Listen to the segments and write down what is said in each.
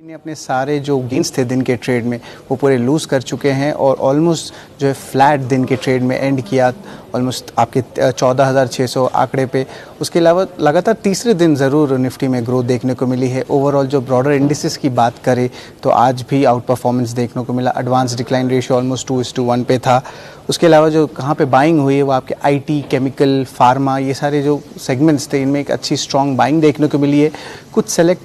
ने अपने सारे जो गेंस थे दिन के ट्रेड में वो पूरे लूज़ कर चुके हैं और ऑलमोस्ट जो है फ्लैट दिन के ट्रेड में एंड किया ऑलमोस्ट आपके 14,600 आंकड़े पे। उसके अलावा लगातार तीसरे दिन ज़रूर निफ्टी में ग्रोथ देखने को मिली है। ओवरऑल जो ब्रॉडर इंडिसेस की बात करें तो आज भी आउट परफॉर्मेंस देखने को मिला। एडवांस डिक्लाइन रेशियो ऑलमोस्ट 2:1 पे था। उसके अलावा जो कहाँ पे बाइंग हुई है वो आपके आईटी, केमिकल, फार्मा, ये सारे जो सेगमेंट्स थे इनमें एक अच्छी स्ट्रॉन्ग बाइंग देखने को मिली है। कुछ सेलेक्ट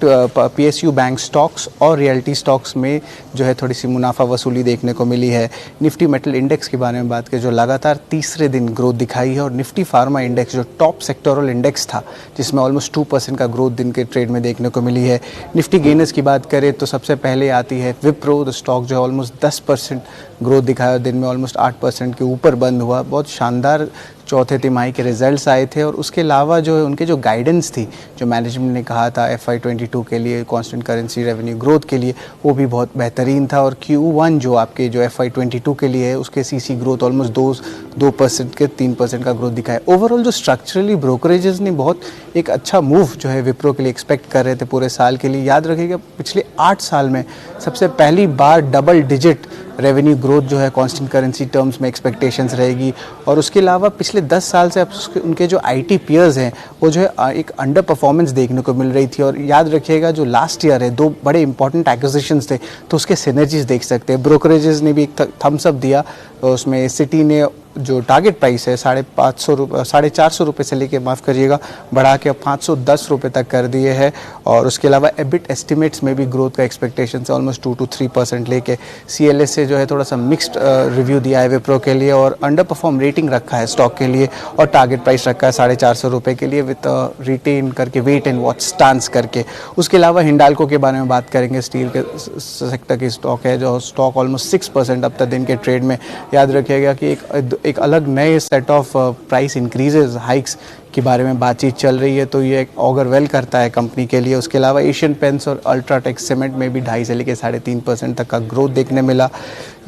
पीएसयू बैंक स्टॉक्स और रियल्टी स्टॉक्स में जो है थोड़ी सी मुनाफा वसूली देखने को मिली है। निफ्टी मेटल इंडेक्स के बारे में बात करें जो लगातार तीसरे दिन ग्रोथ दिखाई है, और निफ्टी फार्मा इंडेक्स जो टॉप सेक्टोरल इंडेक्स था जिसमें ऑलमोस्ट 2% का ग्रोथ दिन के ट्रेड में देखने को मिली है। निफ्टी गेनर्स की बात करें तो सबसे पहले आती है विप्रो। द स्टॉक जो है ऑलमोस्ट 10% ग्रोथ दिखाया, दिन में ऑलमोस्ट 8% के ऊपर बंद हुआ। बहुत शानदार चौथे तिमाही के रिजल्ट्स आए थे, और उसके अलावा जो है उनके जो गाइडेंस थी जो मैनेजमेंट ने कहा था FY22 के लिए कांस्टेंट करेंसी रेवेन्यू ग्रोथ के लिए, वो भी बहुत बेहतरीन था। और Q1 जो आपके जो FY22 के लिए है उसके CC ग्रोथ ऑलमोस्ट 2% के 3% का ग्रोथ दिखाया। ओवरऑल जो स्ट्रक्चरली ब्रोकरेजेस ने बहुत एक अच्छा मूव जो है विप्रो के लिए एक्सपेक्ट कर रहे थे पूरे साल के लिए। याद रखिएगा पिछले 8 साल में सबसे पहली बार डबल डिजिट रेवेन्यू ग्रोथ जो है कांस्टेंट करेंसी टर्म्स में एक्सपेक्टेशंस रहेगी। और उसके अलावा पिछले 10 साल से उनके जो आईटी पीयर्स हैं वो जो है एक अंडर परफॉर्मेंस देखने को मिल रही थी। और याद रखिएगा जो लास्ट ईयर है 2 बड़े इंपॉर्टेंट एक्विजिशंस थे तो उसके सिनर्जीज देख सकते हैं। ब्रोकरेजेस ने भी एक थम्स अप दिया, तो उसमें सिटी ने जो टारगेट प्राइस है 450 रुपये से लेके माफ़ करिएगा बढ़ा के अब 510 रुपये तक कर दिए हैं। और उसके अलावा एबिट एस्टिमेट्स में भी ग्रोथ का एक्सपेक्टेशन है ऑलमोस्ट 2 to 3% लेके। CLS से जो है थोड़ा सा मिक्स्ड रिव्यू दिया है विप्रो के लिए, और अंडर परफॉर्म रेटिंग रखा है स्टॉक के लिए, और टारगेट प्राइस रखा है 450 रुपये के लिए विथ रिटेन करके वेट एंड वॉच स्टांस करके। उसके अलावा हिंडाल्को के बारे में बात करेंगे, स्टील के सेक्टर की स्टॉक है जो स्टॉक ऑलमोस्ट 6% अब तक दिन के ट्रेड में। याद रखिएगा कि एक अलग नए set of price increases hikes के बारे में बातचीत चल रही है, तो ये एक ऑगर वेल करता है कंपनी के लिए। उसके अलावा एशियन पेंट्स और अल्ट्राटेक सीमेंट में भी 2.5 से लेकर 3.5% तक का ग्रोथ देखने मिला।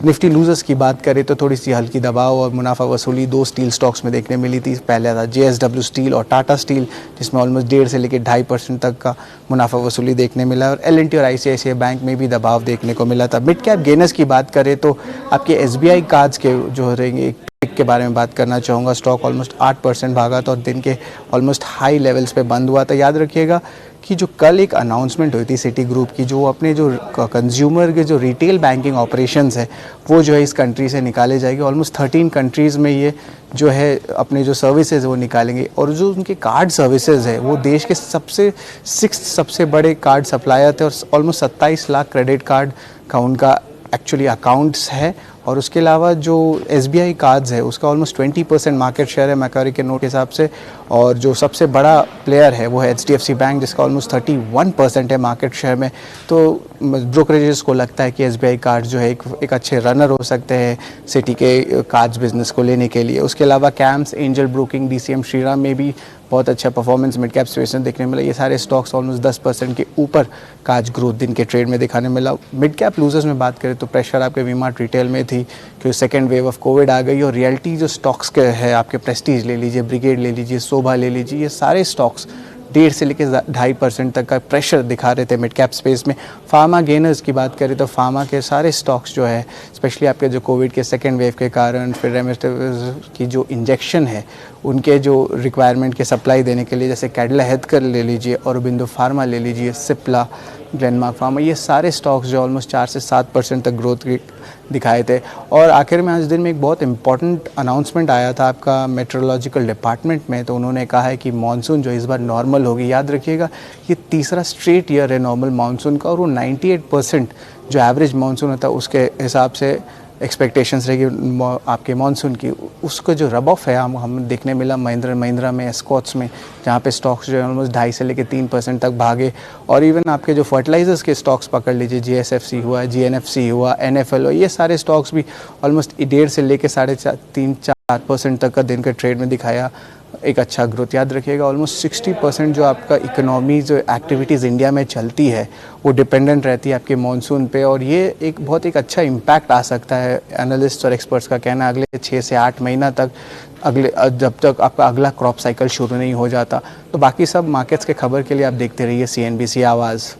निफ्टी लूजर्स की बात करें तो थोड़ी सी हल्की दबाव और मुनाफा वसूली 2 स्टील स्टॉक्स में देखने मिली थी। पहले था JSW स्टील और टाटा स्टील जिसमें ऑलमोस्ट 1.5 से लेकर 2.5% तक का मुनाफा वसूली देखने मिला। और L&T और ICICI बैंक में भी दबाव देखने को मिला था। मिड कैप गेनर्स की बात करें तो आपके SBI कार्ड्स के जो रहेंगे के बारे में बात करना चाहूँगा। स्टॉक ऑलमोस्ट 8% भागा था और दिन के ऑलमोस्ट हाई लेवल्स पे बंद हुआ था। याद रखिएगा कि जो कल एक अनाउंसमेंट हुई थी सिटी ग्रुप की, जो अपने जो कंज्यूमर के जो रिटेल बैंकिंग ऑपरेशंस है वो जो है इस कंट्री से निकाले जाएगी। ऑलमोस्ट 13 कंट्रीज़ में ये जो है अपने जो सर्विसेज वो निकालेंगे, और जो उनके कार्ड सर्विसेज है वो देश के सबसे बड़े कार्ड सप्लायर थे, और ऑलमोस्ट 27 लाख क्रेडिट कार्ड का उनका एक्चुअली अकाउंट्स है। और उसके अलावा जो SBI कार्ड्स है उसका ऑलमोस्ट 20% मार्केट शेयर है मैकरी के नोट के हिसाब से। और जो सबसे बड़ा प्लेयर है वो है HDFC बैंक जिसका ऑलमोस्ट 31% है मार्केट शेयर में। तो ब्रोकरेजेस को लगता है कि SBI कार्ड्स जो है एक अच्छे रनर हो सकते हैं सिटी के कार्ड्स बिजनेस को लेने के लिए। उसके अलावा camps, angel broking, DCM Shriram में भी बहुत अच्छा परफॉर्मेंस मिड कैप स्पेस में देखने मिला। ये सारे स्टॉक्स ऑलमोस्ट 10% के ऊपर का आज ग्रोथ दिन के ट्रेड में दिखाने मिला। मिड कैप लूजर्स में बात करें तो प्रेशर आपके वी-मार्ट रिटेल में थी क्योंकि सेकेंड वेव ऑफ कोविड आ गई, और रियल्टी जो स्टॉक्स के है आपके प्रेस्टीज ले लीजिए, ब्रिगेड ले लीजिए, शोभा ले लीजिए, ये सारे स्टॉक्स 1.5 से लेकर 2.5% तक का प्रेशर दिखा रहे थे मिड कैप स्पेस में। फार्मा गेनर्स की बात करें तो फार्मा के सारे स्टॉक्स जो है स्पेशली आपके जो कोविड के सेकेंड वेव के कारण फिर रेमडेसिविर की जो इंजेक्शन है उनके जो रिक्वायरमेंट के सप्लाई देने के लिए, जैसे कैडिला हेल्थकेयर ले लीजिए, औरोबिंदो फार्मा ले लीजिए, सिप्ला, ग्लेनमार्क फार्मा, ये सारे स्टॉक्स जो ऑलमोस्ट 4 से 7% तक ग्रोथ दिखाए थे। और आखिर में आज दिन में एक बहुत इंपॉर्टेंट अनाउंसमेंट आया था आपका मेट्रोलॉजिकल डिपार्टमेंट में, तो उन्होंने कहा है कि मानसून जो इस बार नॉर्मल होगी। याद रखिएगा ये तीसरा स्ट्रेट ईयर है नॉर्मल मानसून का, और वो 98% जो एवरेज मानसून होता है उसके हिसाब से एक्सपेक्टेशंस रहेगी आपके मानसून की। उसको जो रब ऑफ है हम देखने मिला महिंद्रा में, एस्कॉट्स में, जहाँ पे स्टॉक्स जो है ऑलमोस्ट 2.5 से लेकर 3% तक भागे। और इवन आपके जो फर्टिलाइजर्स के स्टॉक्स पकड़ लीजिए, GSFC हुआ, GNFC हुआ, NFL हुआ, ये सारे स्टॉक्स भी ऑलमोस्ट 1.5 से लेकर 3.5-4% तक का दिन के ट्रेड में दिखाया एक अच्छा ग्रोथ। याद रखिएगा ऑलमोस्ट 60% जो आपका इकोनॉमी जो एक्टिविटीज़ इंडिया में चलती है वो डिपेंडेंट रहती है आपके मॉनसून पे, और ये एक अच्छा इम्पैक्ट आ सकता है एनालिस्ट और एक्सपर्ट्स का कहना अगले 6 से 8 महीना तक, जब तक आपका अगला क्रॉप साइकिल शुरू नहीं हो जाता। तो बाकी सब मार्केट्स के खबर के लिए आप देखते रहिए CNBC आवाज़।